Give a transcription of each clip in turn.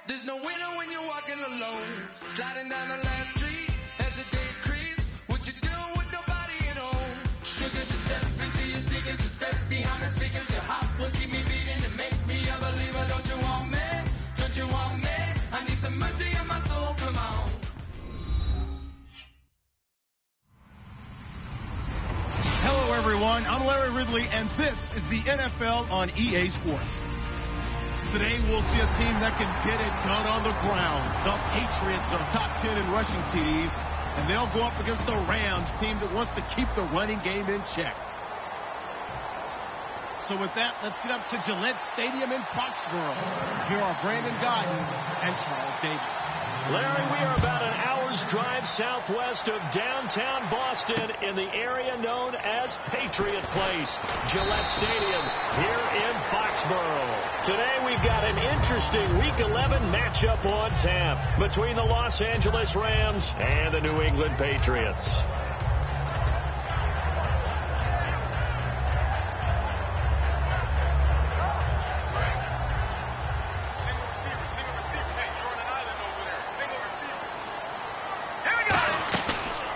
There's no winner when you're walking alone. Sliding down the last street as the day creeps. What you doing with nobody at home? Sugar, just step into your sneakers, just step behind the speakers. Your heart will keep me beating and make me a believer. Don't you want me? Don't you want me? I need some mercy in my soul, come on. Hello, everyone. I'm Larry Ridley, and this is the NFL on EA Sports. Today, we'll see a team that can get it done on the ground. The Patriots are top 10 in rushing TDs, and they'll go up against the Rams, team that wants to keep the running game in check. So with that, let's get up to Gillette Stadium in Foxborough. Here are Brandon Godden and Charles Davis. Larry, we are about an hour's drive southwest of downtown Boston in the area known as Patriot Place, Gillette Stadium here in Foxborough. Today we've got an interesting Week 11 matchup on tap between the Los Angeles Rams and the New England Patriots.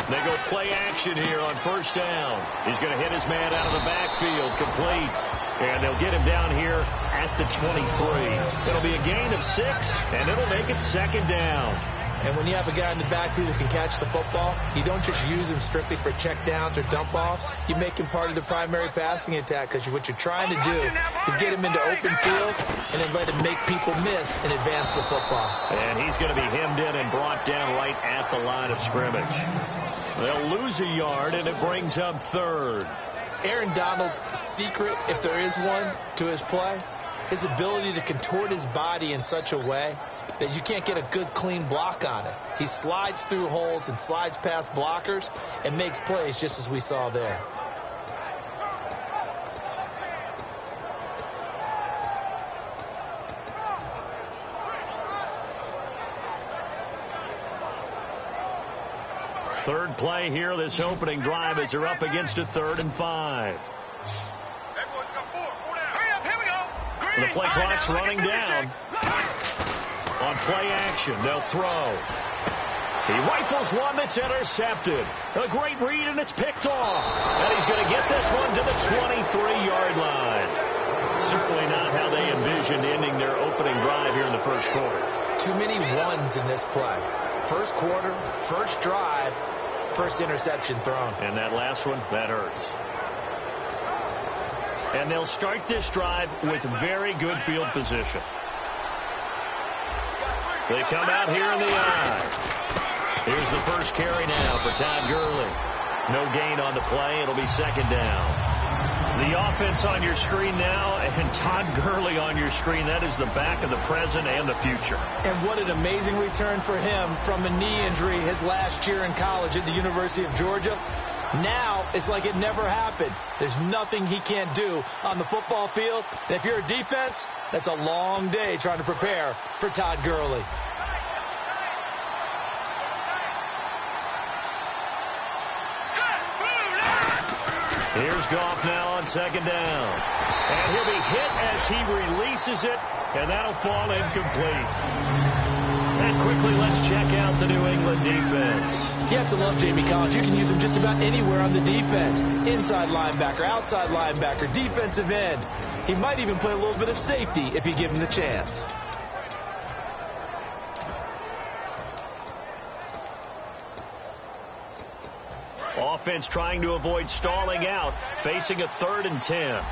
They go play action here on first down. He's going to hit his man out of the backfield, complete. And they'll get him down here at the 23. It'll be a gain of 6, and it'll make it second down. And when you have a guy in the backfield who can catch the football, you don't just use him strictly for check downs or dump offs. You make him part of the primary passing attack, because what you're trying to do is get him into open field and then let him make people miss and advance the football. And he's going to be hemmed in and brought down right at the line of scrimmage. They'll lose a yard, and it brings up third. Aaron Donald's secret, if there is one, to his play, his ability to contort his body in such a way that you can't get a good, clean block on it. He slides through holes and slides past blockers and makes plays just as we saw there. Third play here, this opening drive, as they're up against a 3rd and 5. The play clock's running down. On play action, they'll throw. He rifles one that's intercepted. A great read, and it's picked off. And he's going to get this one to the 23-yard line. Certainly not how they envisioned ending their opening drive here in the first quarter. Too many ones in this play. First quarter, first drive, first interception thrown. And that last one, that hurts. And they'll start this drive with very good field position. They come out here in the eye. Here's the first carry now for Todd Gurley. No gain on the play. It'll be second down. The offense on your screen now, and Todd Gurley on your screen. That is the back of the present and the future. And what an amazing return for him from a knee injury his last year in college at the University of Georgia. Now it's like it never happened. There's nothing he can't do on the football field. And if you're a defense, that's a long day trying to prepare for Todd Gurley. Here's Goff now on second down. And he'll be hit as he releases it, and that'll fall incomplete. And quickly, let's check out the New England defense. You have to love Jamie Collins. You can use him just about anywhere on the defense. Inside linebacker, outside linebacker, defensive end. He might even play a little bit of safety if you give him the chance. Offense trying to avoid stalling out, facing a 3rd and 10.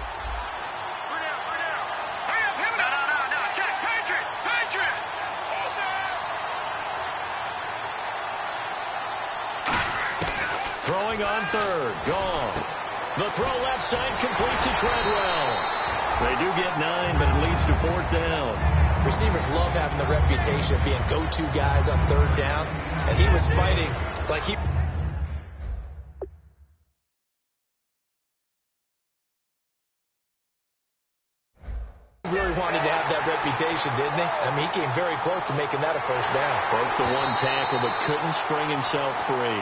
Throwing on 3rd, gone. The throw left side complete to Treadwell. They do get 9, but it leads to 4th down. Receivers love having the reputation of being go-to guys on 3rd down, and he was fighting like he really wanted to have that reputation, didn't he? I mean, he came very close to making that a first down. Broke the one tackle, but couldn't spring himself free.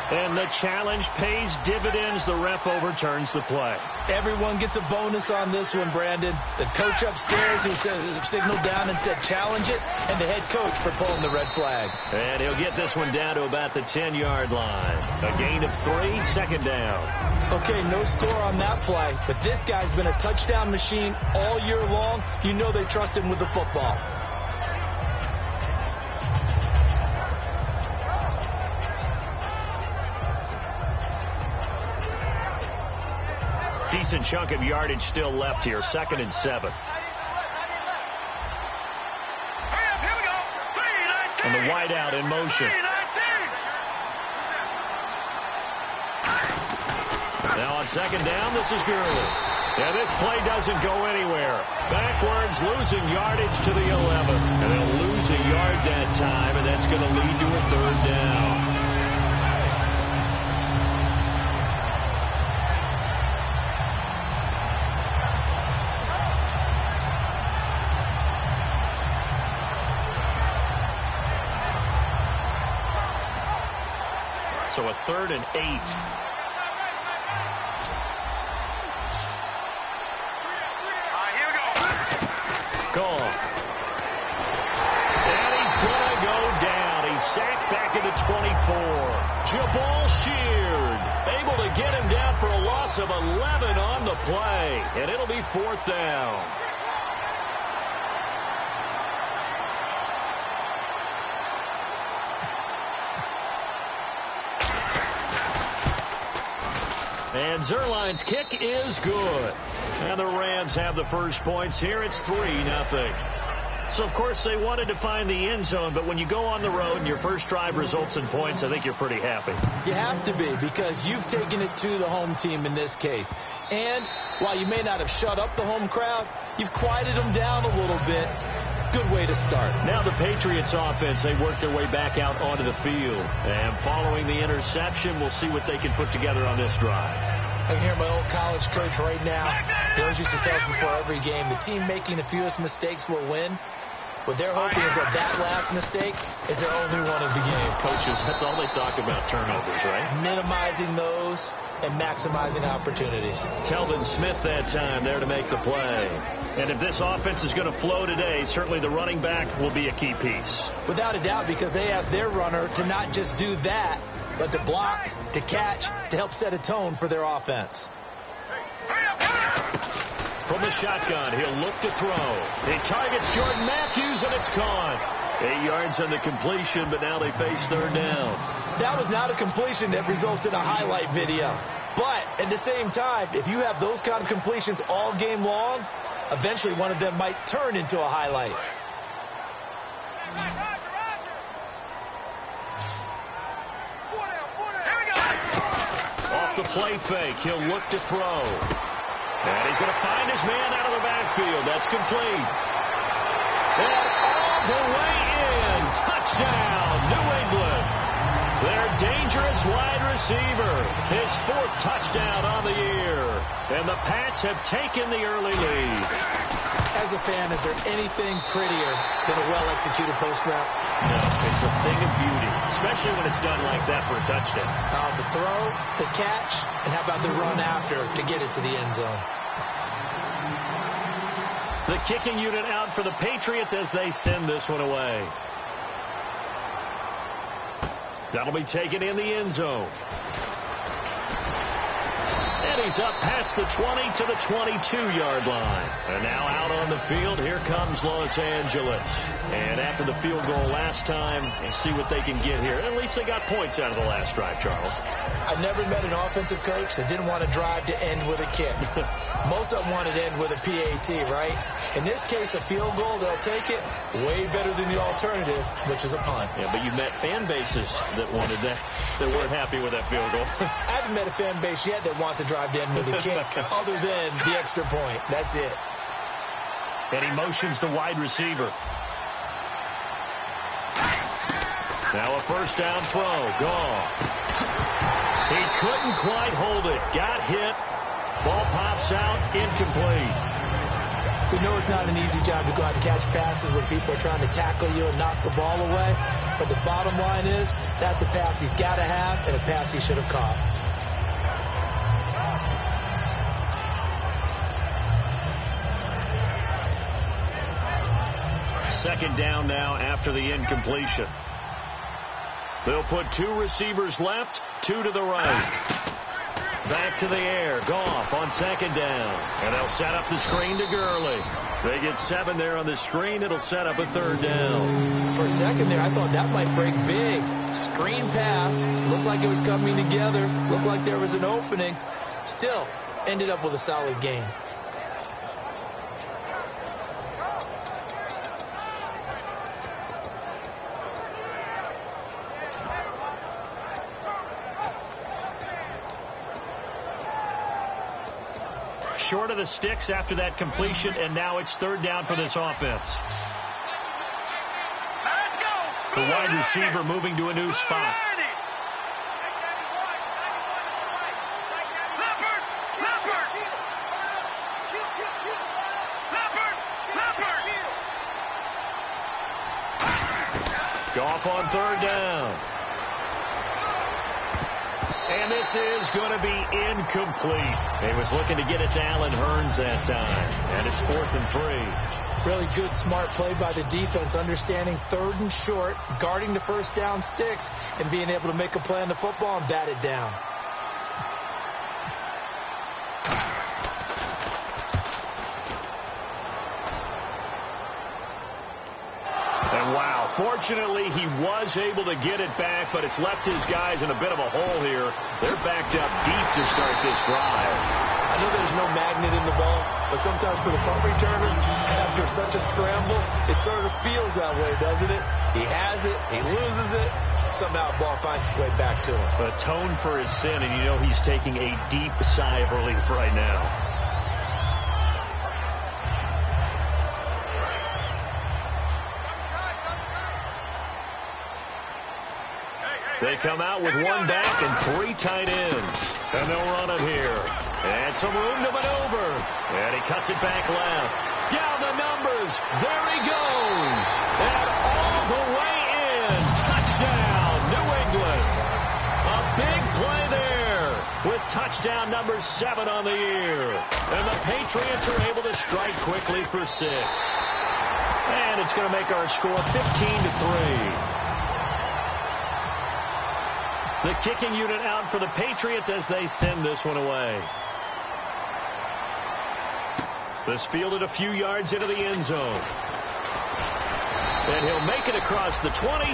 And the challenge pays dividends. The ref overturns the play. Everyone gets a bonus on this one, Brandon. The coach upstairs who signaled down and said challenge it, and the head coach for pulling the red flag. And he'll get this one down to about the 10-yard line. A gain of 3, second down. Okay, no score on that play, but this guy's been a touchdown machine all year long. You know they trust him with the football. Decent chunk of yardage still left here. 2nd and 7. And the wideout in motion. Now on 2nd down, this is Gurley. And this play doesn't go anywhere. Backwards, losing yardage to the 11. And they'll lose a yard that time, and that's going to lead to a 3rd down. So a 3rd and 8. Gone. And he's going to go down. He's sacked back at the 24. Jabal Sheard able to get him down for a loss of 11 on the play. And it'll be 4th down. And Zerline's kick is good. And the Rams have the first points here. It's 3-0. So, of course, they wanted to find the end zone, but when you go on the road and your first drive results in points, I think you're pretty happy. You have to be, because you've taken it to the home team in this case. And while you may not have shut up the home crowd, you've quieted them down a little bit. Good way to start. Now the Patriots offense, they work their way back out onto the field. And following the interception, we'll see what they can put together on this drive. I can hear my old college coach right now. He always used to tell us before every game, the team making the fewest mistakes will win. What they're hoping is that last mistake is their only one of the game. Coaches, that's all they talk about, turnovers, right? Minimizing those and maximizing opportunities. Telvin Smith that time there to make the play. And if this offense is going to flow today, certainly the running back will be a key piece. Without a doubt, because they asked their runner to not just do that, but to block, to catch, to help set a tone for their offense. From the shotgun, he'll look to throw. He targets Jordan Matthews, and it's caught. 8 yards on the completion, but now they face 3rd down. That was not a completion that results in a highlight video. But at the same time, if you have those kind of completions all game long, eventually one of them might turn into a highlight. Off the play fake, he'll look to throw. And he's going to find his man out of the backfield. That's complete. And all the way in. Touchdown, New England. Their dangerous wide receiver. His 4th touchdown on the year. And the Pats have taken the early lead. As a fan, is there anything prettier than a well-executed post route? No, it's a thing of beauty, especially when it's done like that for a touchdown. The throw, the catch, and how about the run after to get it to the end zone? The kicking unit out for the Patriots as they send this one away. That'll be taken in the end zone. And he's up past the 20 to the 22-yard line. And now out on the field, here comes Los Angeles. And after the field goal last time, we'll see what they can get here. At least they got points out of the last drive, Charles. I've never met an offensive coach that didn't want to drive to end with a kick. Most of them wanted to end with a PAT, right? In this case, a field goal, they'll take it. Way better than the alternative, which is a punt. Yeah, but you met fan bases that wanted that, that weren't happy with that field goal. I haven't met a fan base yet that wants to drive to end with a kick other than the extra point. That's it. And he motions the wide receiver. Now a first down throw. Gone. He couldn't quite hold it. Got hit. Ball pops out. Incomplete. We know it's not an easy job to go out and catch passes when people are trying to tackle you and knock the ball away. But the bottom line is, that's a pass he's got to have and a pass he should have caught. Second down now after the incompletion. They'll put 2 receivers left, 2 to the right. Back to the air. Goff on second down. And they'll set up the screen to Gurley. They get 7 there on the screen. It'll set up a third down. For a second there, I thought that might break big. Screen pass. Looked like it was coming together. Looked like there was an opening. Still, ended up with a solid gain. Short of the sticks after that completion, and now it's third down for this offense. The wide receiver moving to a new spot. Goff on third down. And this is going to be incomplete. He was looking to get it to Allen Hurns that time. And it's 4th and 3. Really good, smart play by the defense, understanding third and short, guarding the first down sticks, and being able to make a play on the football and bat it down. Fortunately, he was able to get it back, but it's left his guys in a bit of a hole here. They're backed up deep to start this drive. I know there's no magnet in the ball, but sometimes for the punt returner, after such a scramble, it sort of feels that way, doesn't it? He has it, he loses it, somehow the ball finds its way back to him. Atone for his sin, and you know he's taking a deep sigh of relief right now. They come out with 1 back and 3 tight ends. And they'll run it here. And some room to maneuver. And he cuts it back left. Down the numbers. There he goes. And all the way in. Touchdown, New England. A big play there with touchdown number 7 on the year. And the Patriots are able to strike quickly for 6. And it's going to make our score 15-3. The kicking unit out for the Patriots as they send this one away. This fielded a few yards into the end zone. And he'll make it across the 20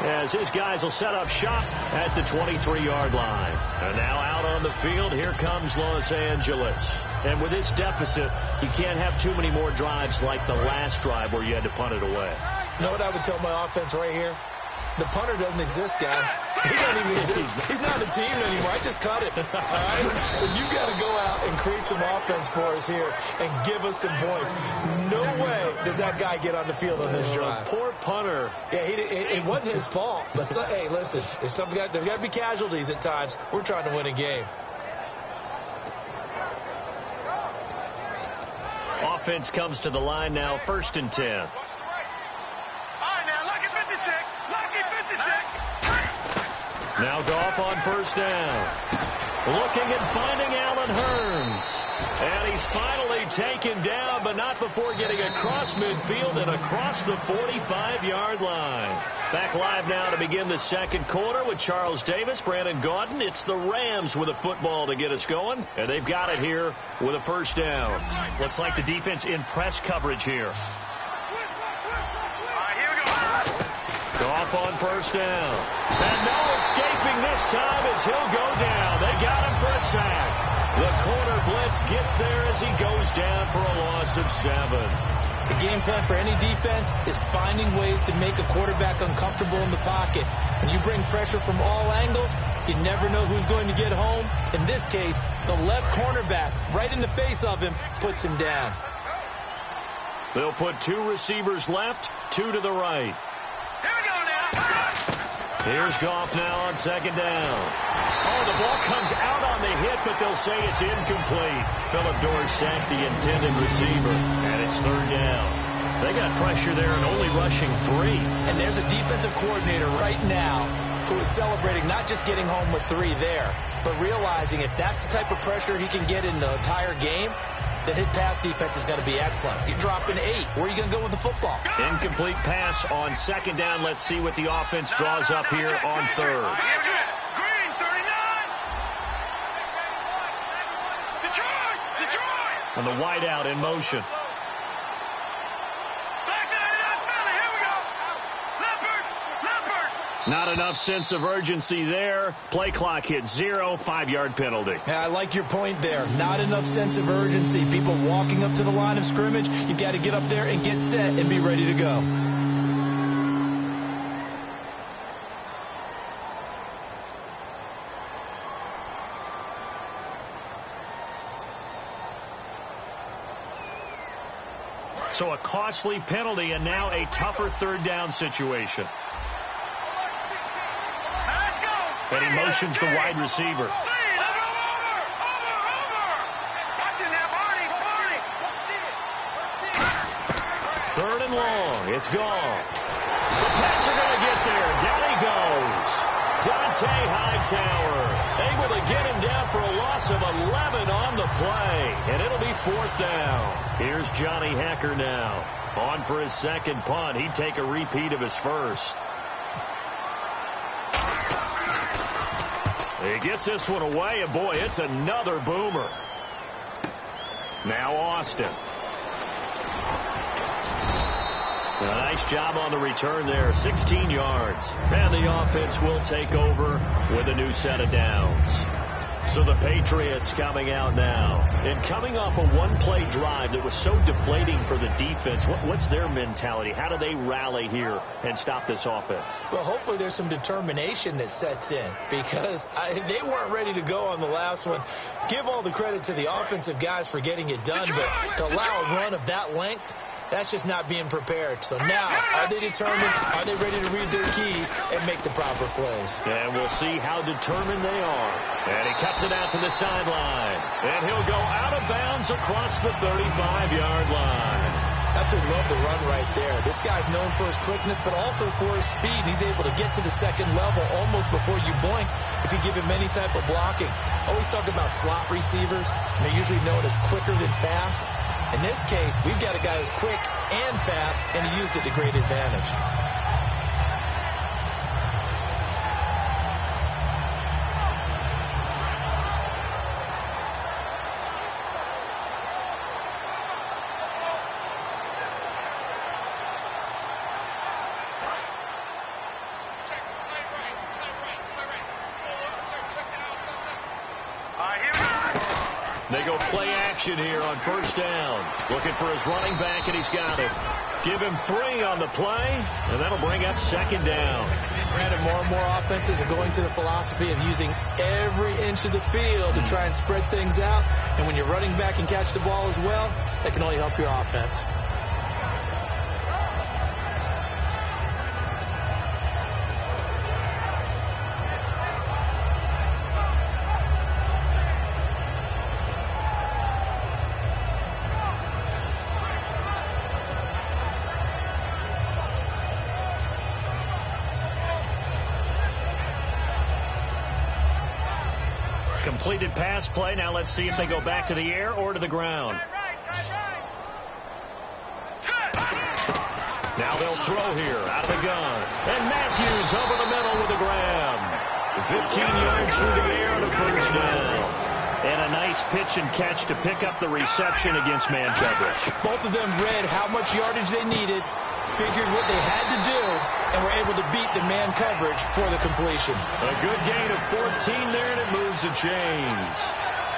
as his guys will set up shop at the 23-yard line. And now out on the field, here comes Los Angeles. And with this deficit, you can't have too many more drives like the last drive where you had to punt it away. You know what I would tell my offense right here? The punter doesn't exist, guys. He doesn't even exist. He's not a team anymore. I just cut it. All right? So you got to go out and create some offense for us here and give us some points. No way does that guy get on the field on this drive. Poor punter. Yeah, it wasn't his fault. But hey, listen, there's got to be casualties at times. We're trying to win a game. Offense comes to the line now, 1st and 10. Now Goff on first down. Looking and finding Allen Hurns. And he's finally taken down, but not before getting across midfield and across the 45-yard line. Back live now to begin the second quarter with Charles Davis, Brandon Gaudin. It's the Rams with a football to get us going, and they've got it here with a first down. Looks like the defense in press coverage here. Goff on first down. And no escaping this time as he'll go down. They got him for a sack. The corner blitz gets there as he goes down for a loss of 7. The game plan for any defense is finding ways to make a quarterback uncomfortable in the pocket. When you bring pressure from all angles, you never know who's going to get home. In this case, the left cornerback right in the face of him puts him down. They'll put 2 receivers left, 2 to the right. Here we go now. Here's Goff now on second down. Oh, the ball comes out on the hit, but they'll say it's incomplete. Philip Dorsey sacked the intended receiver, and it's third down. They got pressure there and only rushing 3. And there's a defensive coordinator right now who is celebrating not just getting home with 3 there, but realizing if that's the type of pressure he can get in the entire game, then his pass defense is going to be excellent. You're dropping 8. Where are you going to go with the football? Incomplete pass on second down. Let's see what the offense draws up here on third. Green, 39. Detroit. And the wideout in motion. Not enough sense of urgency there. Play clock hits 0, 5-yard penalty. Yeah, I like your point there. Not enough sense of urgency. People walking up to the line of scrimmage, you've got to get up there and get set and be ready to go. So a costly penalty and now a tougher third down situation. And he motions the wide receiver. Third and long. It's gone. The Pats are going to get there. Down he goes. Dante Hightower able to get him down for a loss of 11 on the play. And it'll be fourth down. Here's Johnny Hecker now. On for his second punt. He'd take a repeat of his first. He gets this one away, and boy, it's another boomer. Now Austin. A nice job on the return there, 16 yards. And the offense will take over with a new set of downs. So the Patriots coming out now. And coming off a one-play drive that was so deflating for the defense, what's their mentality? How do they rally here and stop this offense? Well, hopefully there's some determination that sets in because they weren't ready to go on the last one. Give all the credit to the offensive guys for getting it done, but to allow a run of that length, that's just not being prepared. So now, are they determined? Are they ready to read their keys and make the proper plays? And we'll see how determined they are. And he cuts it out to the sideline. And he'll go out of bounds across the 35-yard line. Absolutely love the run right there. This guy's known for his quickness, but also for his speed. He's able to get to the second level almost before you blink if you give him any type of blocking. Always talk about slot receivers. They're usually known as quicker than fast. In this case, we've got a guy who's quick and fast, and he used it to great advantage. They go play action here on first down. Looking for his running back, and he's got it. Give him 3 on the play, and that'll bring up second down. Granted, more and more offenses are going to the philosophy of using every inch of the field to try and spread things out. And when you're running back and catch the ball as well, that can only help your offense. Completed pass play. Now let's see if they go back to the air or to the ground. Now they'll throw here out of the gun. And Matthews over the middle with a grab. 15 yards through the air and a first down. And a nice pitch and catch to pick up the reception against man coverage. Both of them read how much yardage they needed, figured what they had to do, and were able to beat the man coverage for the completion. A good gain of 14 there, and it moves the chains.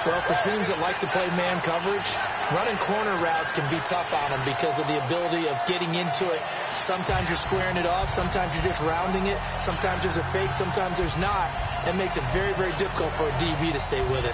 Well, for teams that like to play man coverage, running corner routes can be tough on them because of the ability of getting into it. Sometimes you're squaring it off. Sometimes you're just rounding it. Sometimes there's a fake. Sometimes there's not. That makes it very, very difficult for a DB to stay with it.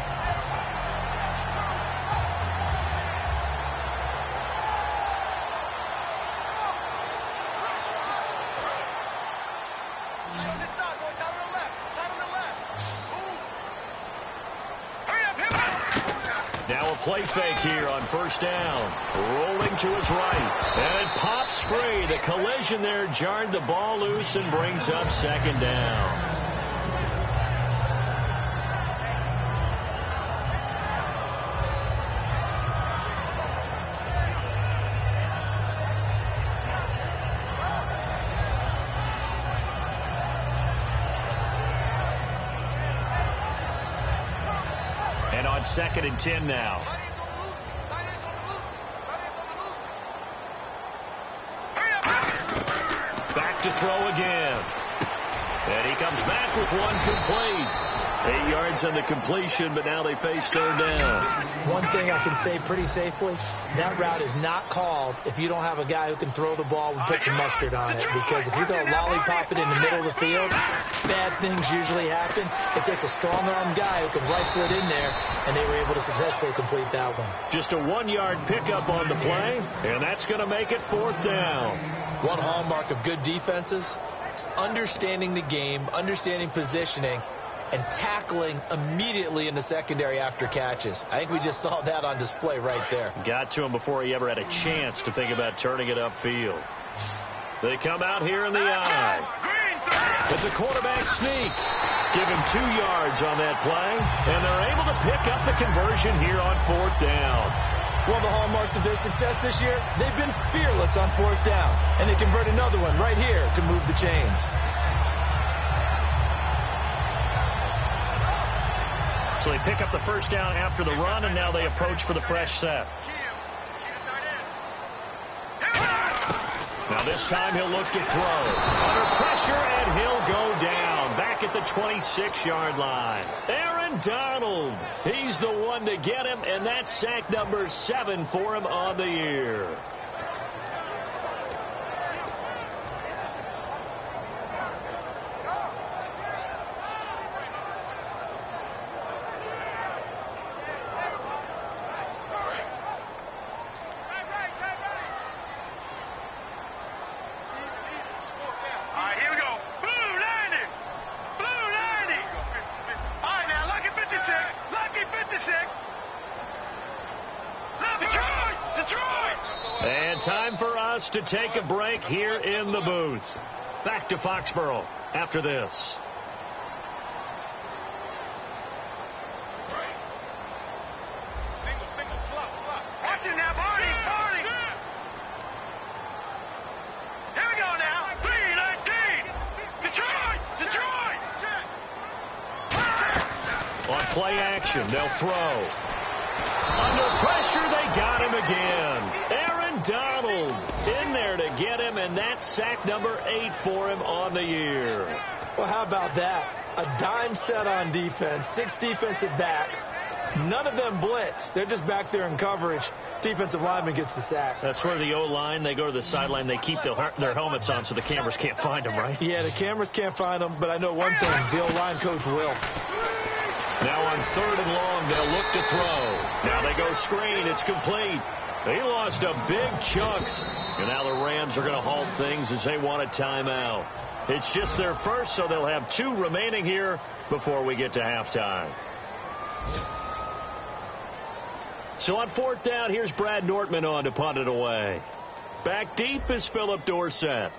Now a play fake here on first down. Rolling to his right. And it pops free. The collision there jarred the ball loose and brings up second down. And on 2nd and 10 now. Back to throw again. And he comes back with one complete. 8 yards on the completion, but now they face third down. One thing I can say pretty safely, that route is not called if you don't have a guy who can throw the ball and put some mustard on it. Because if you're going to lollipop it in the middle of the field, bad things usually happen. It takes a strong-arm guy who can rifle it in there, and they were able to successfully complete that one. Just a 1-yard pickup on the play, and that's going to make it fourth down. One hallmark of good defenses is understanding the game, understanding positioning, and tackling immediately in the secondary after catches. I think we just saw that on display right there. Got to him before he ever had a chance to think about turning it upfield. They come out here in the eye. It's a quarterback sneak. Give him 2 yards on that play, and they're able to pick up the conversion here on fourth down. One of the hallmarks of their success this year, they've been fearless on fourth down, and they convert another one right here to move the chains. So they pick up the first down after the run, and now they approach for the fresh set. Now this time he'll look to throw. Under pressure, and he'll go down. Back at the 26-yard line. Aaron Donald. He's the one to get him, and that's sack number 7 for him on the year. And time for us to take a break here in the booth. Back to Foxborough after this. Single, slop. Watch it now, Barney. Here we go now. 3-19. Detroit. On play action, they'll throw. Under pressure, they got him again. Aaron Donald in there to get him, and that's sack number 8 for him on the year. Well, how about that? A dime set on defense, 6 defensive backs. None of them blitz. They're just back there in coverage. Defensive lineman gets the sack. That's where the O-line, they go to the sideline, they keep their helmets on so the cameras can't find them, right? Yeah, the cameras can't find them, but I know one thing, the O-line coach will. Now on 3rd and long, they'll look to throw. Now they go screen. It's complete. They lost a big chunks. And now the Rams are going to halt things as they want a timeout. It's just their first, so they'll have 2 remaining here before we get to halftime. So on 4th down, here's Brad Nortman on to punt it away. Back deep is Philip Dorsett.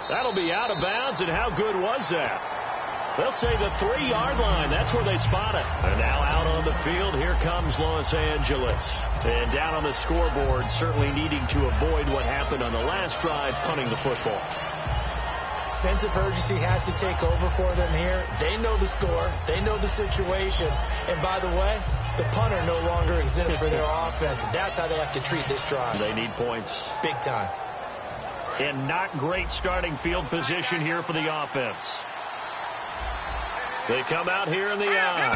That'll be out of bounds, and how good was that? They'll say the 3-yard line. That's where they spot it. And now out on the field, here comes Los Angeles. And down on the scoreboard, certainly needing to avoid what happened on the last drive, punting the football. Sense of urgency has to take over for them here. They know the score. They know the situation. And by the way, the punter no longer exists for their offense. That's how they have to treat this drive. They need points. Big time. And not great starting field position here for the offense. They come out here in the eye.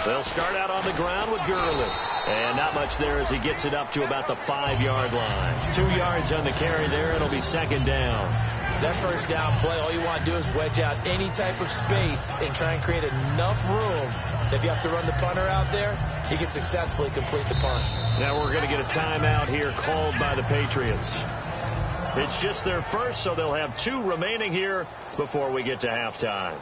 They'll start out on the ground with Gurley. And not much there as he gets it up to about the 5-yard line. 2 yards on the carry there. It'll be second down. That first down play, all you want to do is wedge out any type of space and try and create enough room. If you have to run the punter out there, he can successfully complete the punt. Now we're going to get a timeout here called by the Patriots. It's just their first, so they'll have 2 remaining here before we get to halftime.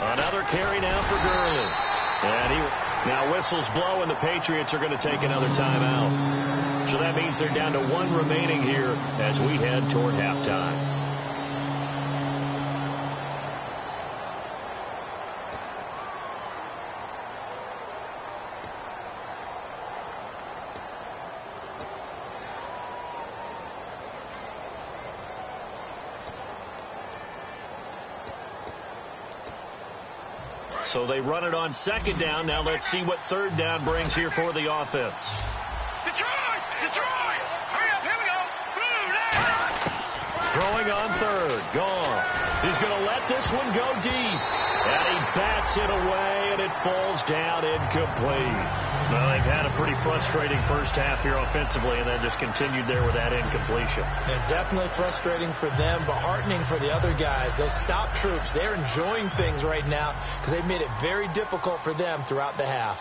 Another carry now for Gurley. And now whistles blow, and the Patriots are going to take another timeout. So that means they're down to 1 remaining here as we head toward halftime. So they run it on second down. Now let's see what third down brings here for the offense. Detroit! Hurry up, here we go! Throwing on third. Gone. He's going to let this one go deep. And he bats it away, and it falls down incomplete. Well, they've had a pretty frustrating first half here offensively, and then just continued there with that incompletion. And definitely frustrating for them, but heartening for the other guys. Those stop troops, they're enjoying things right now because they've made it very difficult for them throughout the half.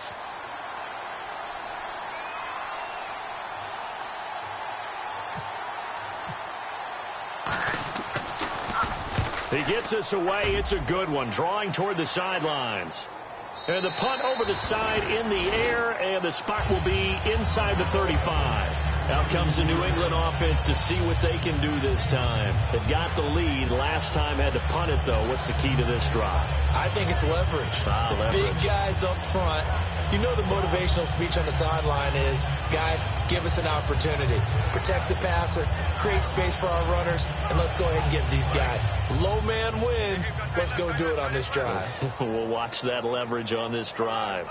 He gets us away. It's a good one. Drawing toward the sidelines. And the punt over the side in the air, and the spot will be inside the 35. Out comes the New England offense to see what they can do this time. They've got the lead. Last time had to punt it, though. What's the key to this drive? I think it's leverage. Leverage. Big guys up front. You know the motivational speech on the sideline is, guys, give us an opportunity. Protect the passer, create space for our runners, and let's go ahead and get these guys. Low man wins. Let's go do it on this drive. We'll watch that leverage on this drive.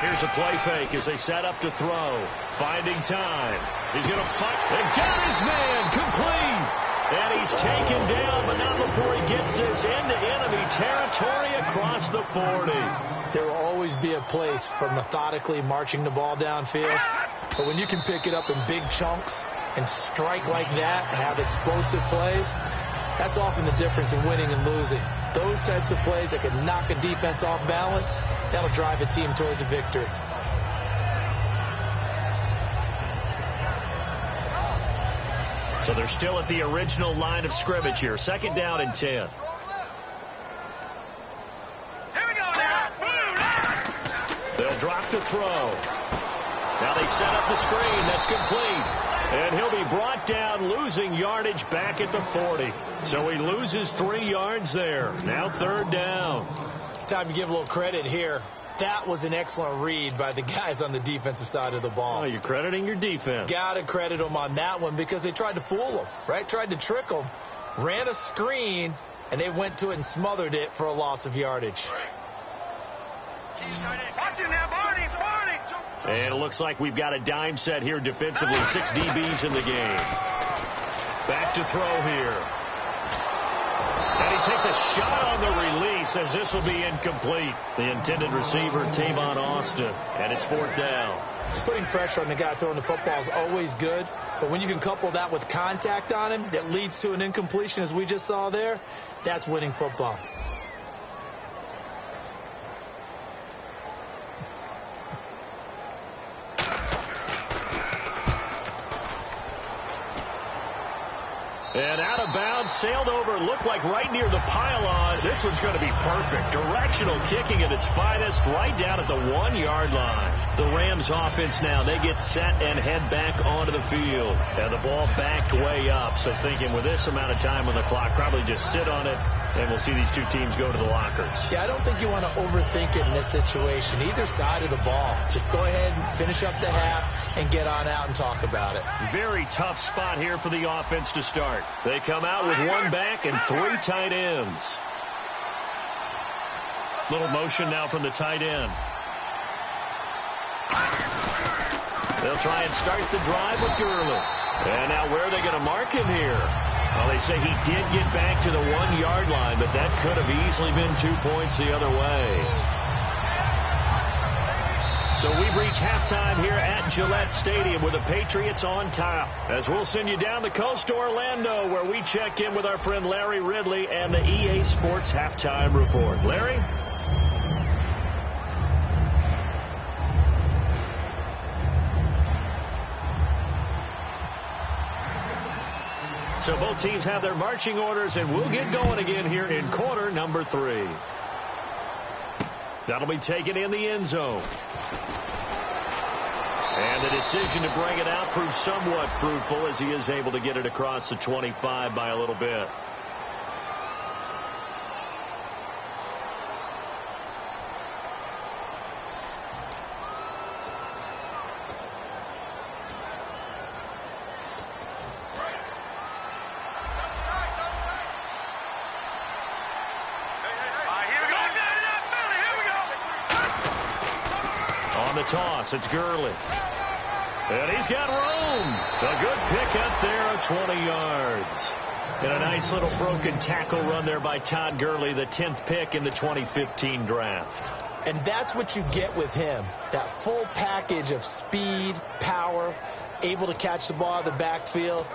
Here's a play fake as they set up to throw. Finding time. He's going to fight. And got his man complete. And he's taken down, but not before he gets this into enemy territory across the 40. There will always be a place for methodically marching the ball downfield. But when you can pick it up in big chunks and strike like that, have explosive plays, that's often the difference in winning and losing. Those types of plays that can knock a defense off balance, that'll drive a team towards a victory. So they're still at the original line of scrimmage here. Second down and 10. Here we go now. They'll drop the throw. Now they set up the screen. That's complete. And he'll be brought down, losing yardage back at the 40. So he loses 3 yards there. Now third down. Time to give a little credit here. That was an excellent read by the guys on the defensive side of the ball. Oh, you're crediting your defense. Got to credit them on that one because they tried to fool them, right? Tried to trick them. Ran a screen, and they went to it and smothered it for a loss of yardage. Watch it now, Barney. And it looks like we've got a dime set here defensively. 6 DBs in the game. Back to throw here. And he takes a shot on the release as this will be incomplete. The intended receiver, Tavon Austin. And it's 4th down. Putting pressure on the guy throwing the football is always good. But when you can couple that with contact on him that leads to an incompletion, as we just saw there, that's winning football. And out of bounds, sailed over, looked like right near the pylon. This one's going to be perfect. Directional kicking at its finest, right down at the 1-yard line. The Rams offense now, they get set and head back onto the field. And the ball backed way up. So thinking with this amount of time on the clock, probably just sit on it, and we'll see these two teams go to the lockers. Yeah, I don't think you want to overthink it in this situation. Either side of the ball. Just go ahead and finish up the half and get on out and talk about it. Very tough spot here for the offense to start. They come out with 1 back and 3 tight ends. Little motion now from the tight end. They'll try and start the drive with Gurley. And now where are they going to mark him here? Well, they say he did get back to the 1-yard line, but that could have easily been 2 points the other way. So we've reached halftime here at Gillette Stadium with the Patriots on top. As we'll send you down the coast to Orlando, where we check in with our friend Larry Ridley and the EA Sports Halftime Report. Larry? So both teams have their marching orders, and we'll get going again here in quarter number 3. That'll be taken in the end zone. And the decision to bring it out proved somewhat fruitful as he is able to get it across the 25 by a little bit. Toss. It's Gurley. And he's got room. A good pick up there of 20 yards. And a nice little broken tackle run there by Todd Gurley, the 10th pick in the 2015 draft. And that's what you get with him. That full package of speed, power, able to catch the ball out of the backfield.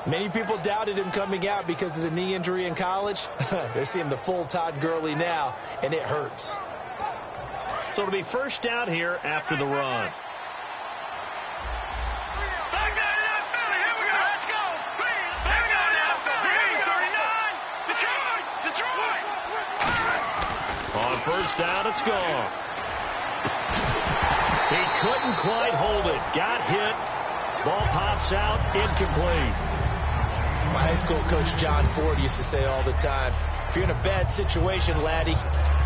Many people doubted him coming out because of the knee injury in college. They're seeing the full Todd Gurley now, and it hurts. So it'll be first down here after the run. On first down, it's gone. He couldn't quite hold it. Got hit. Ball pops out, incomplete. My high school coach, John Ford, used to say all the time, if you're in a bad situation, laddie,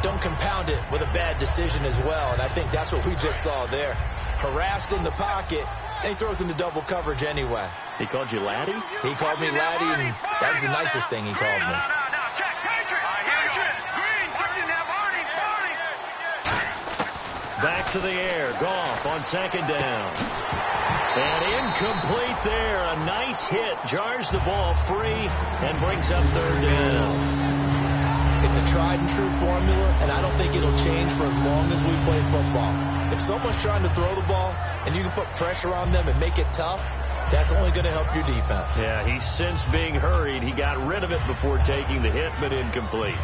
don't compound it with a bad decision as well. And I think that's what we just saw there. Harassed in the pocket, and he throws into double coverage anyway. He called you laddie? He called me laddie, and that was the nicest thing he called me. Back to the air. Goff on second down. And incomplete there. A nice hit. Jars the ball free and brings up third down. It's a tried and true formula, and I don't think it'll change for as long as we play football. If someone's trying to throw the ball and you can put pressure on them and make it tough, that's only going to help your defense. Yeah, he's since being hurried. He got rid of it before taking the hit, but incomplete.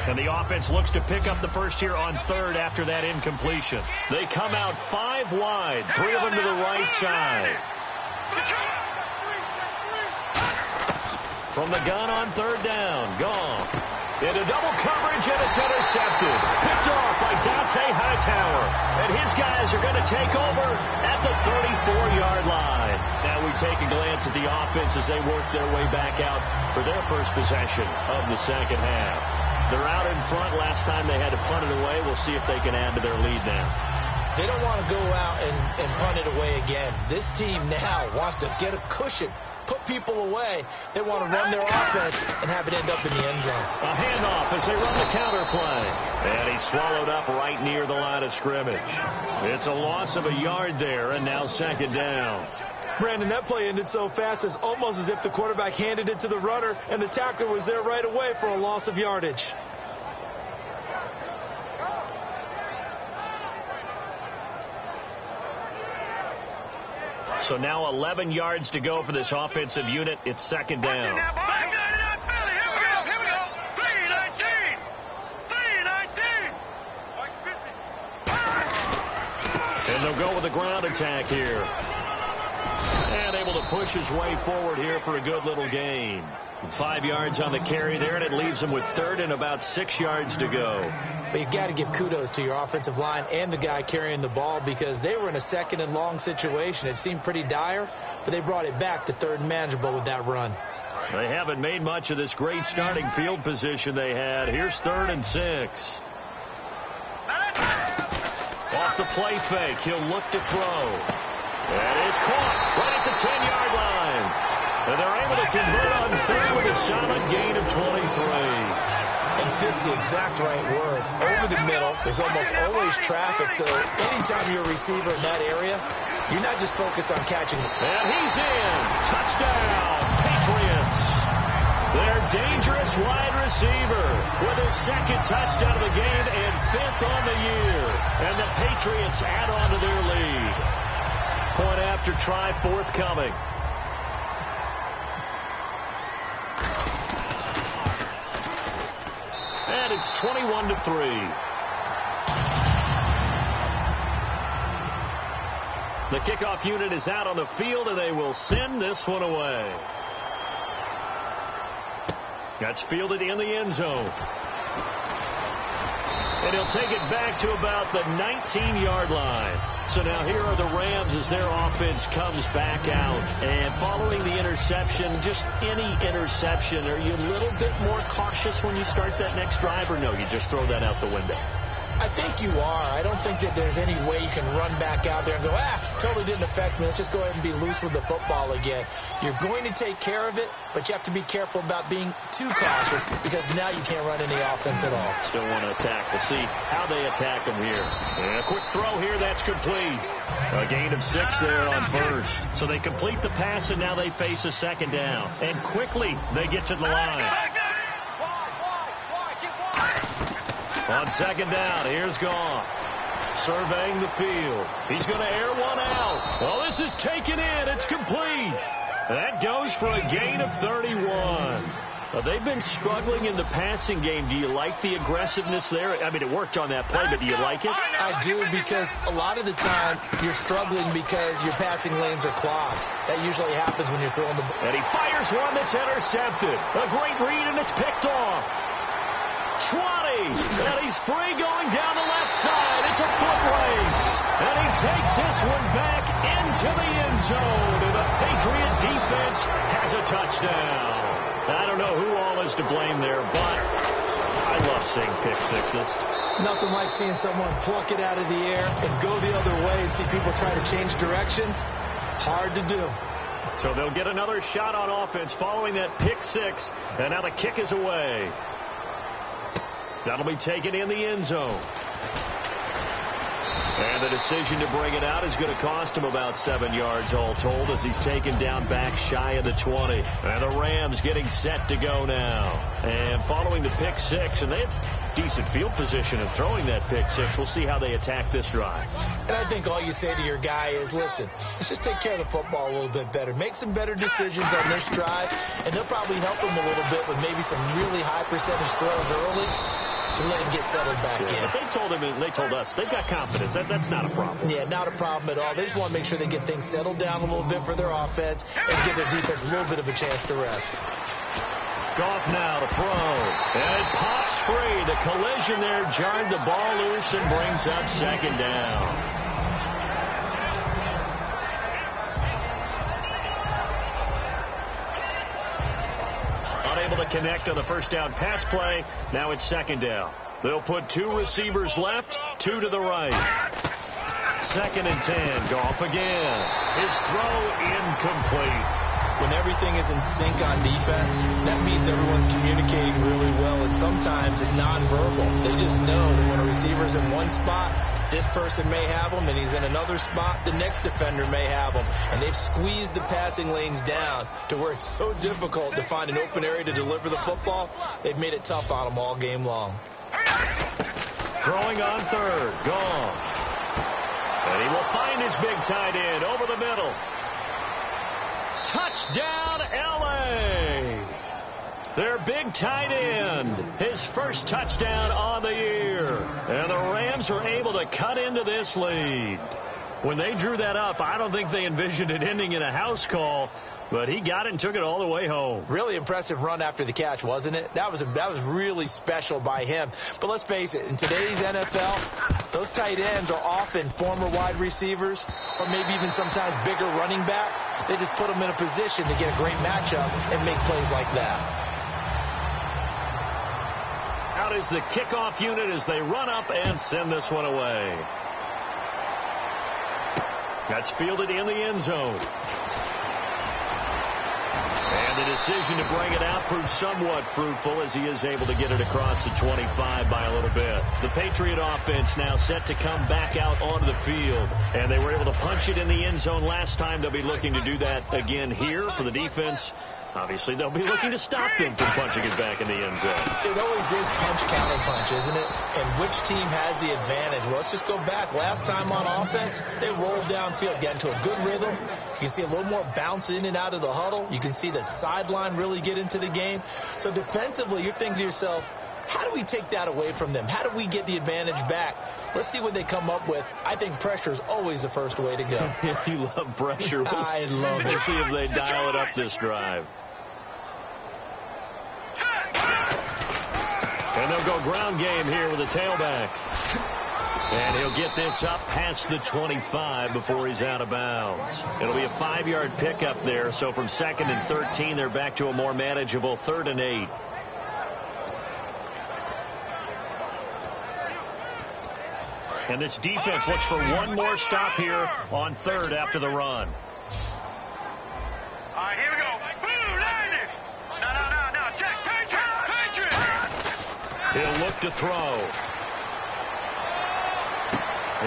And the offense looks to pick up the first here on third after that incompletion. They come out 5 wide, 3 of them to the right side. From the gun on third down, Goff. Into double coverage, and it's intercepted. Picked off by Dante Hightower. And his guys are going to take over at the 34-yard line. Now we take a glance at the offense as they work their way back out for their first possession of the second half. They're out in front. Last time they had to punt it away. We'll see if they can add to their lead now. They don't want to go out and punt it away again. This team now wants to get a cushion, put people away. They want to run their offense and have it end up in the end zone. A handoff as they run the counter play. And he's swallowed up right near the line of scrimmage. It's a loss of a yard there, and now second down. Brandon, that play ended so fast, it's almost as if the quarterback handed it to the runner, and the tackler was there right away for a loss of yardage. So now 11 yards to go for this offensive unit. It's second down. And they'll go with a ground attack here. And able to push his way forward here for a good little gain. 5 yards on the carry there, and it leaves him with third and about 6 yards to go. But you've got to give kudos to your offensive line and the guy carrying the ball, because they were in a second and long situation. It seemed pretty dire, but they brought it back to third and manageable with that run. They haven't made much of this great starting field position they had. Here's 3rd and 6. Off the play fake, he'll look to throw. That is caught right at the 10-yard line. And they're able to convert on third with a solid gain of 23. And fits the exact right word. Over the middle, there's almost always traffic, so anytime you're a receiver in that area, you're not just focused on catching. And he's in. Touchdown, Patriots. Their dangerous wide receiver with his second touchdown of the game and 5th on the year. And the Patriots add on to their lead. Point after try forthcoming. And it's 21-3. The kickoff unit is out on the field, and they will send this one away. That's fielded in the end zone. And he'll take it back to about the 19-yard line. So now here are the Rams as their offense comes back out. And following the interception, just any interception, are you a little bit more cautious when you start that next drive, or no, you just throw that out the window? I think you are. I don't think that there's any way you can run back out there and go, totally didn't affect me. Let's just go ahead and be loose with the football again. You're going to take care of it, but you have to be careful about being too cautious because now you can't run any offense at all. Still want to attack. We'll see how they attack them here. And a quick throw here. That's complete. A gain of 6 there on first. So they complete the pass, and now they face a second down. And quickly they get to the line. On second down, here's Goff. Surveying the field. He's going to air one out. Well, this is taken in. It's complete. That goes for a gain of 31. They've been struggling in the passing game. Do you like the aggressiveness there? I mean, it worked on that play, but do you like it? I do, because a lot of the time you're struggling because your passing lanes are clogged. That usually happens when you're throwing the ball. And he fires one that's intercepted. A great read, and it's picked off. 20, and he's free going down the left side. It's a foot race, and he takes this one back into the end zone, and the Patriot defense has a touchdown. I don't know who all is to blame there, but I love seeing pick sixes. Nothing like seeing someone pluck it out of the air and go the other way and see people try to change directions. Hard to do. So they'll get another shot on offense following that pick six, and now the kick is away. That'll be taken in the end zone. And the decision to bring it out is going to cost him about 7 yards all told as he's taken down back shy of the 20. And the Rams getting set to go now. And following the pick six, and they have decent field position and throwing that pick six. We'll see how they attack this drive. And I think all you say to your guy is, listen, let's just take care of the football a little bit better. Make some better decisions on this drive, and they'll probably help him a little bit with maybe some really high percentage throws early to let him get settled back in. But they told us they've got confidence. That's not a problem. Yeah, not a problem at all. They just want to make sure they get things settled down a little bit for their offense and give their defense a little bit of a chance to rest. Goff now to throw. And it pops free. The collision there jarred the ball loose and brings up second down. Unable to connect on the first down pass play. Now it's second down. They'll put 2 receivers left, 2 to the right. 2nd and 10. Goff again. His throw incomplete. When everything is in sync on defense, that means everyone's communicating really well, and sometimes it's nonverbal. They just know that when a receiver's in one spot, this person may have him, and he's in another spot, the next defender may have him. And they've squeezed the passing lanes down to where it's so difficult to find an open area to deliver the football. They've made it tough on them all game long. Throwing on third. Gone. And he will find his big tight end over the middle. Touchdown, L.A. Their big tight end, his first touchdown on the year. And the Rams are able to cut into this lead. When they drew that up, I don't think they envisioned it ending in a house call, but he got it and took it all the way home. Really impressive run after the catch, wasn't it? That was really special by him. But let's face it, in today's NFL, those tight ends are often former wide receivers or maybe even sometimes bigger running backs. They just put them in a position to get a great matchup and make plays like that. Out is the kickoff unit as they run up and send this one away. That's fielded in the end zone. And the decision to bring it out proved somewhat fruitful as he is able to get it across the 25 by a little bit. The Patriot offense now set to come back out onto the field. And they were able to punch it in the end zone last time. They'll be looking to do that again here for the defense. Obviously, they'll be looking to stop them from punching it back in the end zone. It always is punch, counter punch, isn't it? And which team has the advantage? Well, let's just go back. Last time on offense, they rolled downfield, got into a good rhythm. You can see a little more bounce in and out of the huddle. You can see the sideline really get into the game. So defensively, you're thinking to yourself, how do we take that away from them? How do we get the advantage back? Let's see what they come up with. I think pressure is always the first way to go. You love pressure. I love it. We'll see if they dial it up this drive. And they'll go ground game here with a tailback. And he'll get this up past the 25 before he's out of bounds. It'll be a 5-yard pickup there. So from 2nd and 13, they're back to a more manageable 3rd and 8. And this defense looks for one more stop here on 3rd after the run. All right, here we go. Boom, landed. No. Check. Patriot. He'll look to throw.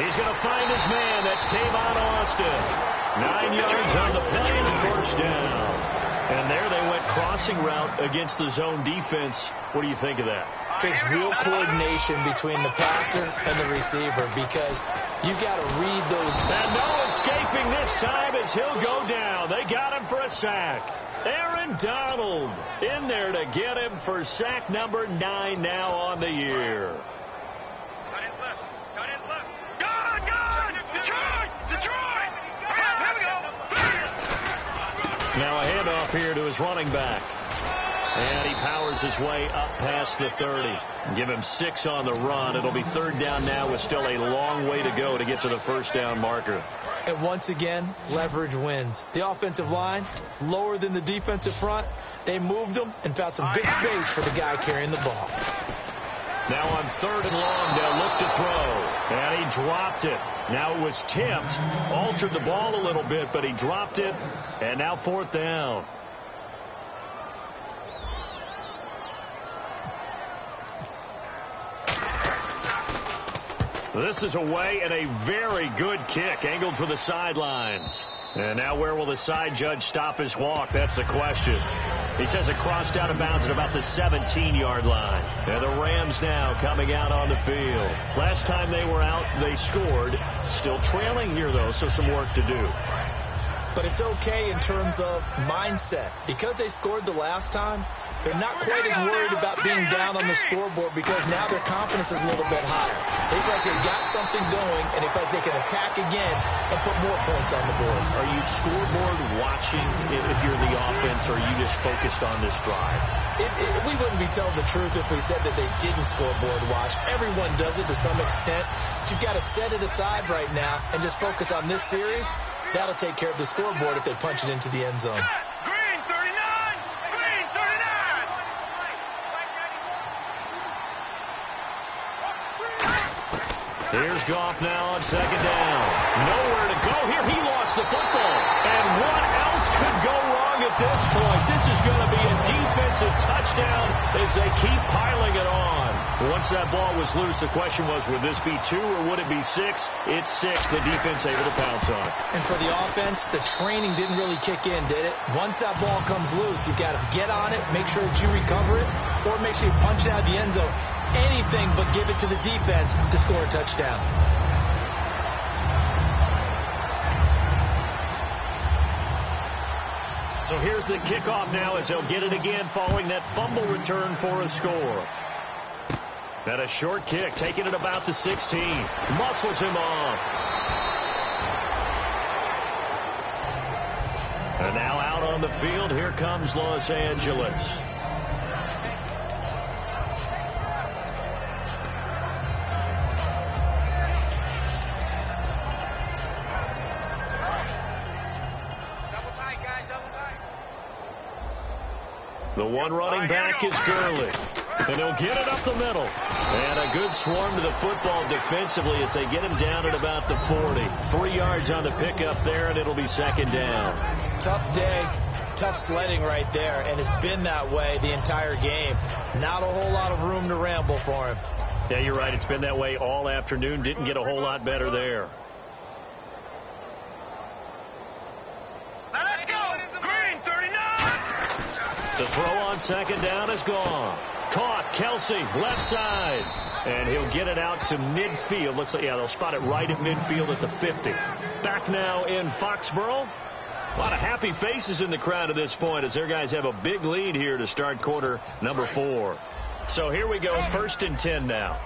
He's going to find his man. That's Tavon Austin. 9 yards on the play and a first down. And there they went crossing route against the zone defense. What do you think of that? Takes real coordination between the passer and the receiver because you got to read those. And no escaping this time as he'll go down. They got him for a sack. Aaron Donald in there to get him for sack number 9 now on the year. Cut it left. Gone. Detroit. Here we go. Now a handoff here to his running back. And he powers his way up past the 30. Give him 6 on the run. It'll be 3rd down now with still a long way to go to get to the first down marker. And once again, leverage wins. The offensive line, lower than the defensive front. They moved them and found some big space for the guy carrying the ball. Now on 3rd and long, they'll look to throw. And he dropped it. Now it was tipped. Altered the ball a little bit, but he dropped it. And now 4th down. This is away and a very good kick angled for the sidelines. And now where will the side judge stop his walk? That's the question. He says it crossed out of bounds at about the 17-yard line. And the Rams now coming out on the field. Last time they were out, they scored. Still trailing here, though, so some work to do. But it's okay in terms of mindset. Because they scored the last time, they're not quite as worried about being down on the scoreboard because now their confidence is a little bit higher. They feel like they've got something going, and they feel like they can attack again and put more points on the board. Are you scoreboard watching if you're the offense, or are you just focused on this drive? We wouldn't be telling the truth if we said that they didn't scoreboard watch. Everyone does it to some extent. But you've got to set it aside right now and just focus on this series. That'll take care of the scoreboard if they punch it into the end zone. Green 39. Here's Goff now on 2nd down. Nowhere to go here. He lost the football. And what else could go wrong at this point? This is going to be a defensive touchdown as they keep piling it on. Once that ball was loose, the question was, would this be 2 or would it be 6? It's 6. The defense able to pounce on it. And for the offense, the training didn't really kick in, did it? Once that ball comes loose, you've got to get on it, make sure that you recover it, or make sure you punch it out of the end zone. Anything but give it to the defense to score a touchdown. So here's the kickoff now as they'll get it again following that fumble return for a score. And a short kick, taking it about the 16. Muscles him off. And now out on the field, here comes Los Angeles. The one running back is Gurley. And he'll get it up the middle. And a good swarm to the football defensively as they get him down at about the 40. 3 yards on the pickup there, and it'll be 2nd down. Tough day, tough sledding right there, and it's been that way the entire game. Not a whole lot of room to ramble for him. Yeah, you're right. It's been that way all afternoon. Didn't get a whole lot better there. Now let's go. Green 39. throw on second down is gone. Caught. Kelsey, left side. And he'll get it out to midfield. Looks like, yeah, they'll spot it right at midfield at the 50. Back now in Foxborough. A lot of happy faces in the crowd at this point as their guys have a big lead here to start quarter number 4. So here we go, 1st and 10 now.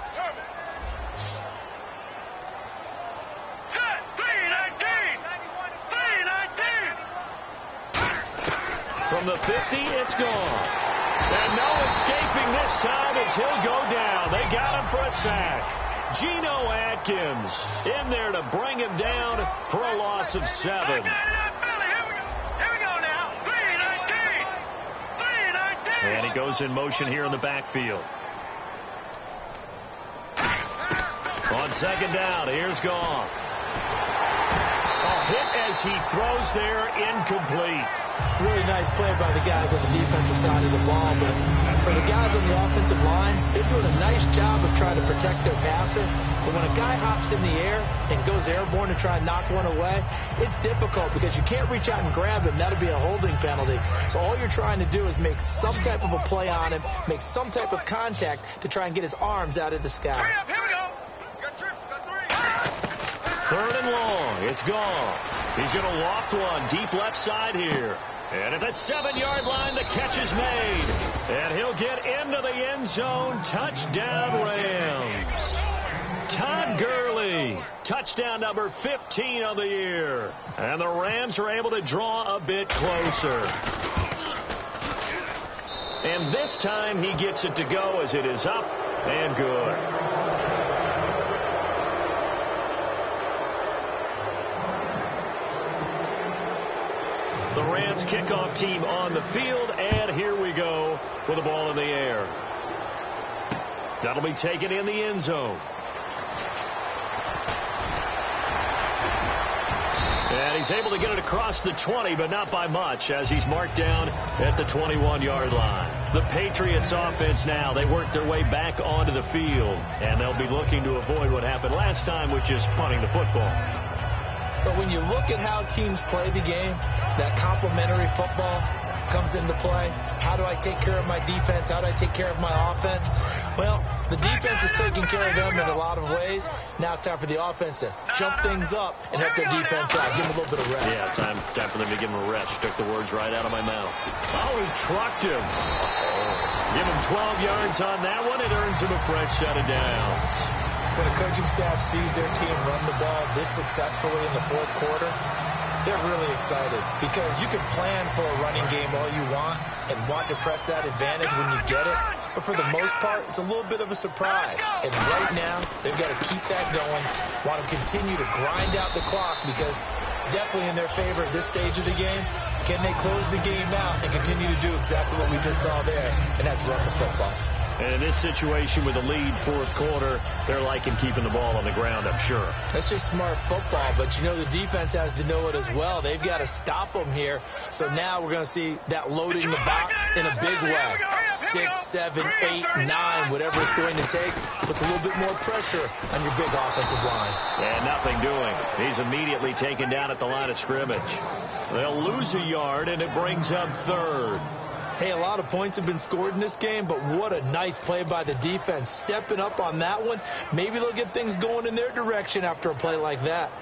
From the 50, it's gone. And no escaping this time as he'll go down. They got him for a sack. Geno Atkins in there to bring him down for a loss of 7. And he goes in motion here in the backfield. On second down, here's gone. A hit as he throws there, incomplete. Really nice play by the guys on the defensive side of the ball, but for the guys on the offensive line, they're doing a nice job of trying to protect their passer. But when a guy hops in the air and goes airborne to try and knock one away, it's difficult because you can't reach out and grab him. That'll be a holding penalty. So all you're trying to do is make some type of a play on him, make some type of contact to try and get his arms out of the sky. Here we go. 3rd and long. It's gone. He's going to loft one deep left side here. And at the 7-yard line, the catch is made. And he'll get into the end zone. Touchdown, Rams. Todd Gurley. Touchdown number 15 of the year. And the Rams are able to draw a bit closer. And this time he gets it to go as it is up and good. The Rams kickoff team on the field, and here we go with the ball in the air. That'll be taken in the end zone. And he's able to get it across the 20, but not by much, as he's marked down at the 21-yard line. The Patriots offense now, they work their way back onto the field, and they'll be looking to avoid what happened last time, which is punting the football. But when you look at how teams play the game, that complementary football comes into play. How do I take care of my defense? How do I take care of my offense? Well, the defense is taking care of them in a lot of ways. Now it's time for the offense to jump things up and help their defense out. Give them a little bit of rest. Yeah, time for them to give him a rest. Took the words right out of my mouth. Oh, he trucked him. Give him 12 yards on that one. It earns him a fresh set of downs. When a coaching staff sees their team run the ball this successfully in the 4th quarter, they're really excited because you can plan for a running game all you want and want to press that advantage when you get it. But for the most part, it's a little bit of a surprise. And right now, they've got to keep that going, want to continue to grind out the clock because it's definitely in their favor at this stage of the game. Can they close the game out and continue to do exactly what we just saw there, and that's run the football. And in this situation with the lead 4th quarter, they're liking keeping the ball on the ground, I'm sure. That's just smart football, but you know the defense has to know it as well. They've got to stop them here. So now we're going to see that loading the box in a big way. 6, 7, 8, 9, whatever it's going to take, puts a little bit more pressure on your big offensive line. And nothing doing. He's immediately taken down at the line of scrimmage. They'll lose a yard, and it brings up 3rd. Hey, a lot of points have been scored in this game, but what a nice play by the defense. Stepping up on that one. Maybe they'll get things going in their direction after a play like that.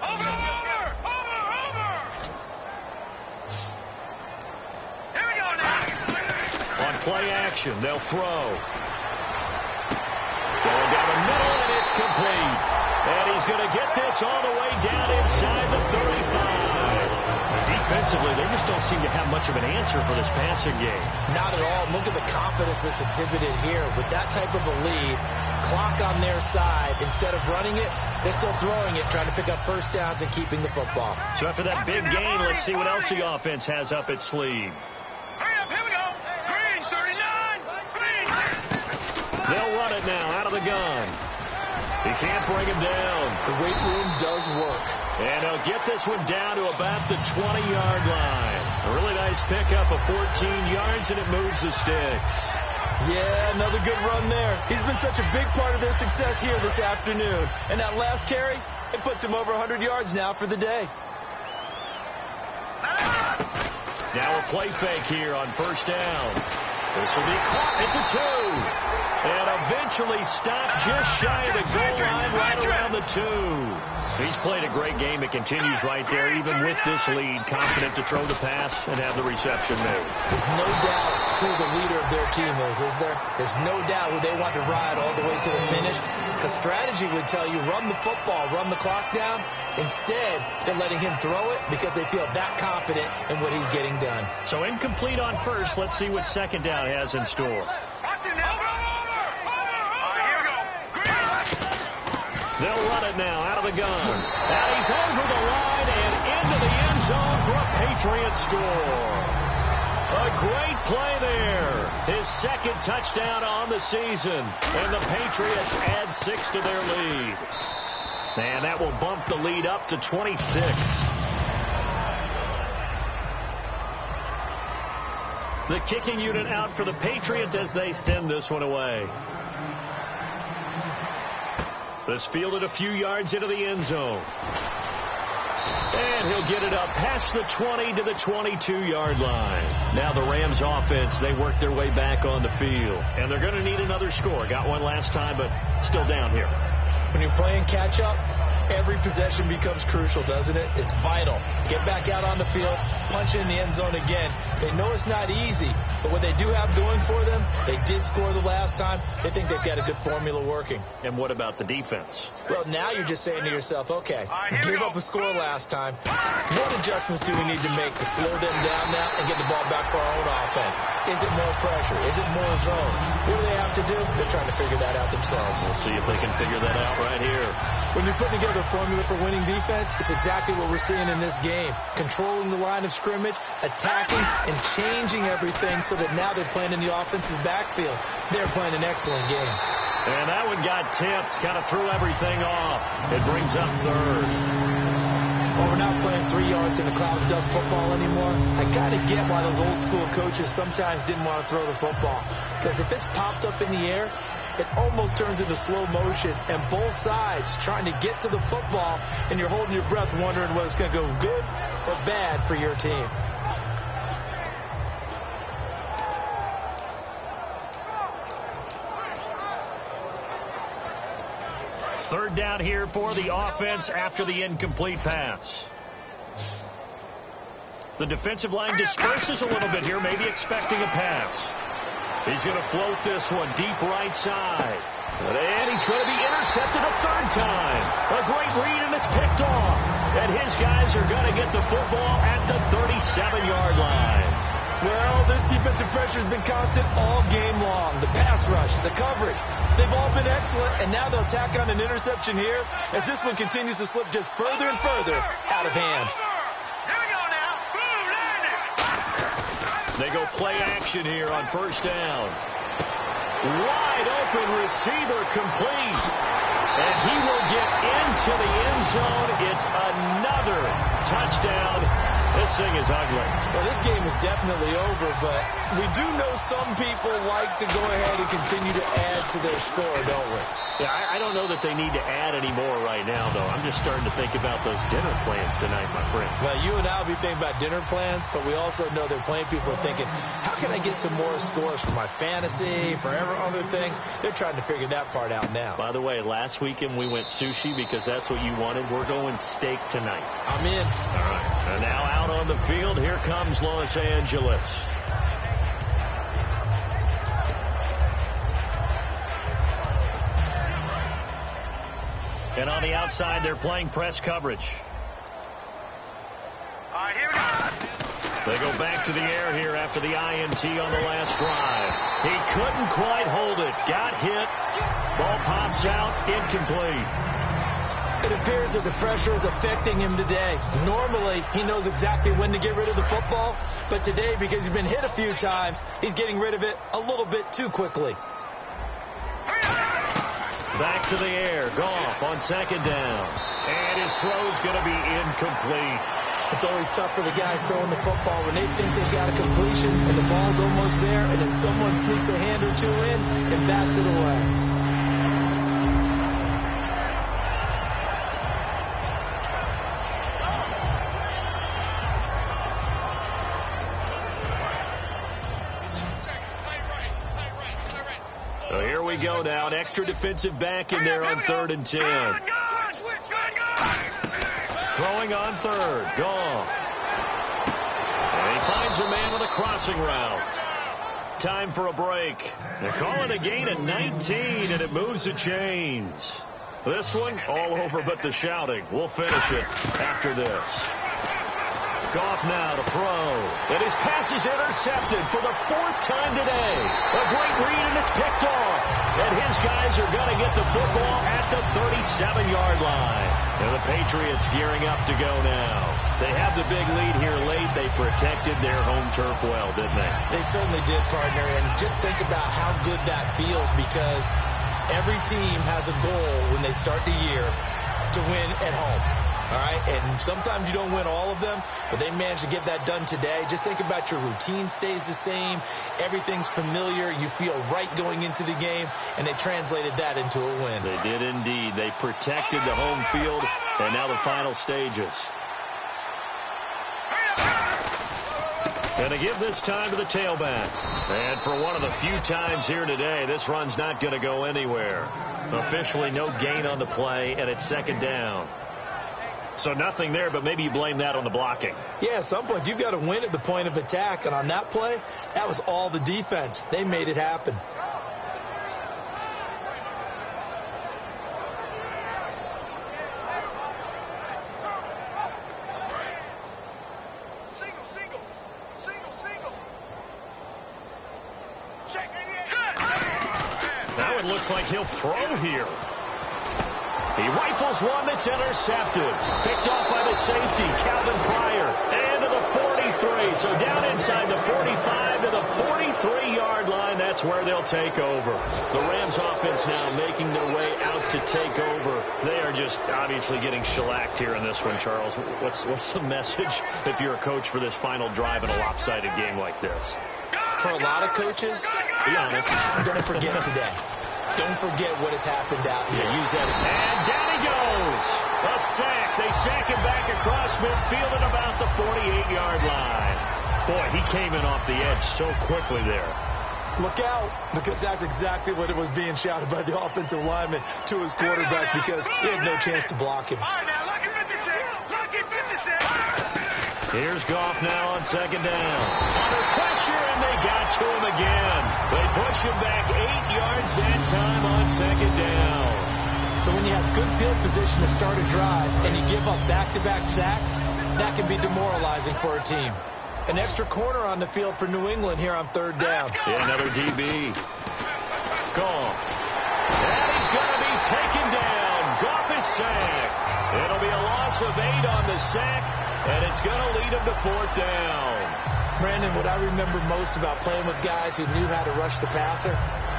Over! Here we go now. On play action, they'll throw. Going down the middle, and it's complete. And he's going to get this all the way down inside the 35. Defensively, they just don't seem to have much of an answer for this passing game. Not at all. Look at the confidence that's exhibited here. With that type of a lead, clock on their side, instead of running it, they're still throwing it, trying to pick up first downs and keeping the football. So after that big game, let's see what else the offense has up its sleeve. Hurry up, here we go. Green, 39. Green. They'll run it now out of the gun. He can't bring him down. The weight room does work. And he'll get this one down to about the 20-yard line. A really nice pickup of 14 yards, and it moves the sticks. Yeah, another good run there. He's been such a big part of their success here this afternoon. And that last carry, it puts him over 100 yards now for the day. Now a play fake here on first down. This will be caught at the 2. And eventually stopped just shy of the goal line right around the 2. He's played a great game. It continues right there, even with this lead. Confident to throw the pass and have the reception made. There's no doubt who the leader of their team is there? There's no doubt who they want to ride all the way to the finish. Because strategy would tell you, run the football, run the clock down. Instead, they're letting him throw it because they feel that confident in what he's getting done. So incomplete on first. Let's see what second down has in store. They'll run it now out of the gun. And he's over the line and into the end zone for a Patriot score. A great play there. His second touchdown on the season. And the Patriots add 6 to their lead. And that will bump the lead up to 26. The kicking unit out for the Patriots as they send this one away. This fielded a few yards into the end zone. And he'll get it up past the 20 to the 22-yard line. Now the Rams offense, they work their way back on the field. And they're going to need another score. Got one last time, but still down here. When you're playing catch-up, every possession becomes crucial, doesn't it? It's vital. Get back out on the field, punch it in the end zone again. They know it's not easy, but what they do have going for them, they did score the last time. They think they've got a good formula working. And what about the defense? Well, now you're just saying to yourself, okay, give up a score last time. What adjustments do we need to make to slow them down now and get the ball back for our own offense? Is it more pressure? Is it more zone? What do they have to do? They're trying to figure that out themselves. We'll see if they can figure that out right here. When you're putting together a formula for winning defense, it's exactly what we're seeing in this game. Controlling the line of scrimmage, attacking, and changing everything so that now they're playing in the offense's backfield. They're playing an excellent game. And that one got tipped. Kind of threw everything off. It brings up third. Well, we're not playing 3 yards in a cloud of dust football anymore. I got to get why those old school coaches sometimes didn't want to throw the football. Because if it's popped up in the air, it almost turns into slow motion, and both sides trying to get to the football, and you're holding your breath wondering whether it's going to go good or bad for your team. Third down here for the offense after the incomplete pass. The defensive line disperses a little bit here, maybe expecting a pass. He's going to float this one deep right side. And he's going to be intercepted a third time. A great read, and it's picked off. And his guys are going to get the football at the 37-yard line. Well, this defensive pressure has been constant all game long. The pass rush, the coverage, they've all been excellent, and now they'll tack on an interception here as this one continues to slip just further and further out of hand. They go play action here on first down. Wide open receiver complete. And he will get into the end zone. It's another touchdown. This thing is ugly. Well, this game is definitely over, but we do know some people like to go ahead and continue to add to their score, don't we? Yeah, I don't know that they need to add any more right now, though. I'm just starting to think about those dinner plans tonight, my friend. Well, you and I will be thinking about dinner plans, but we also know they're playing people are thinking, how can I get some more scores for my fantasy, for other things? They're trying to figure that part out now. By the way, last weekend we went sushi because that's what you wanted. We're going steak tonight. I'm in. All right. And now out on the field, here comes Los Angeles. And on the outside, they're playing press coverage. All right, here we go. They go back to the air here after the INT on the last drive. He couldn't quite hold it. Got hit. Ball pops out. Incomplete. It appears that the pressure is affecting him today. Normally, he knows exactly when to get rid of the football, but today, because he's been hit a few times, he's getting rid of it a little bit too quickly. Back to the air. Goff on second down. And his throw's going to be incomplete. It's always tough for the guys throwing the football when they think they've got a completion and the ball's almost there, and then someone sneaks a hand or two in and bats it away. we go now. An extra defensive back in there on 3rd and 10. Throwing on 3rd. Gone. And he finds a man on a crossing route. Time for a break. They're calling a gain of 19, and it moves the chains. This one, all over but the shouting. We'll finish it after this. Goff now to throw. And his pass is intercepted for the 4th time today. A great read, and it's picked off. And his guys are going to get the football at the 37-yard line. And the Patriots gearing up to go now. They have the big lead here late. They protected their home turf well, didn't they? They certainly did, partner. And just think about how good that feels, because every team has a goal when they start the year to win at home. All right, and sometimes you don't win all of them, but they managed to get that done today. Just think about your routine stays the same. Everything's familiar. You feel right going into the game, and they translated that into a win. They did indeed. They protected the home field, and now the final stages. Going to give this time to the tailback. And for one of the few times here today, this run's not going to go anywhere. Officially no gain on the play, and it's 2nd down. So nothing there, but maybe you blame that on the blocking. Yeah, at some point you've got to win at the point of attack. And on that play, that was all the defense. They made it happen. Now it looks like he'll throw here. He rifles one that's intercepted. Picked off by the safety, Calvin Pryor. And to the 43. So down inside the 45 to the 43-yard line. That's where they'll take over. The Rams offense now making their way out to take over. They are just obviously getting shellacked here in this one, Charles. What's the message if you're a coach for this final drive in a lopsided game like this? For a lot of coaches, be honest, don't forget today. Don't forget what has happened out here. Use that. And down he goes. A sack. They sack him back across midfield at about the 48-yard line. Boy, he came in off the edge so quickly there. Look out, because that's exactly what it was being shouted by the offensive lineman to his quarterback, because he had no chance to block him. Here's Goff now on 2nd down. Under pressure, and they got to him again. They push him back 8 yards that time on 2nd down. So when you have good field position to start a drive and you give up back-to-back sacks, that can be demoralizing for a team. An extra corner on the field for New England here on 3rd down. Yeah, another DB. Goff. And he's going to be taken down. Goff is sacked. It'll be a loss of 8 on the sack, and it's going to lead him to 4th down. Brandon, what I remember most about playing with guys who knew how to rush the passer,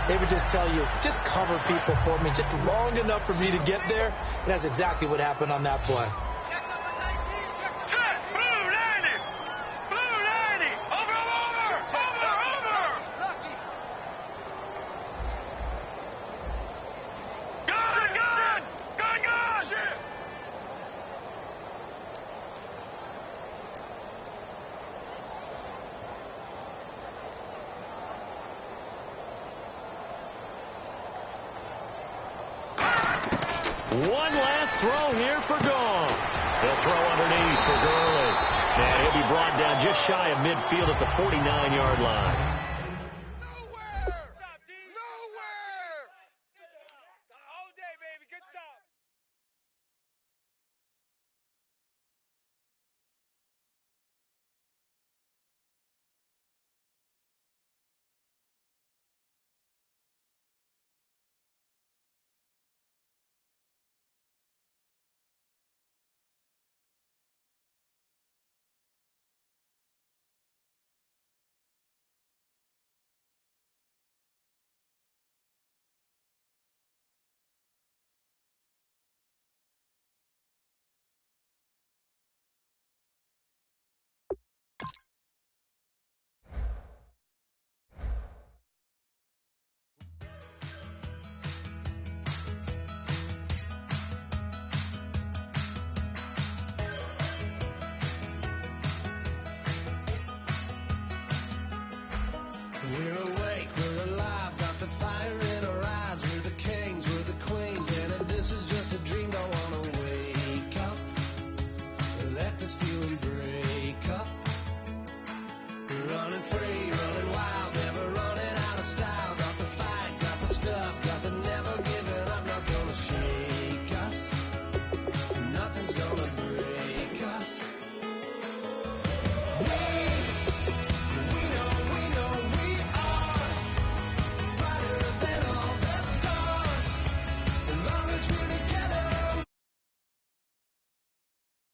they would just tell you, just cover people for me, just long enough for me to get there. And that's exactly what happened on that play. One last throw here for Goff. He'll throw underneath for Gurley. And he'll be brought down just shy of midfield at the 49-yard line.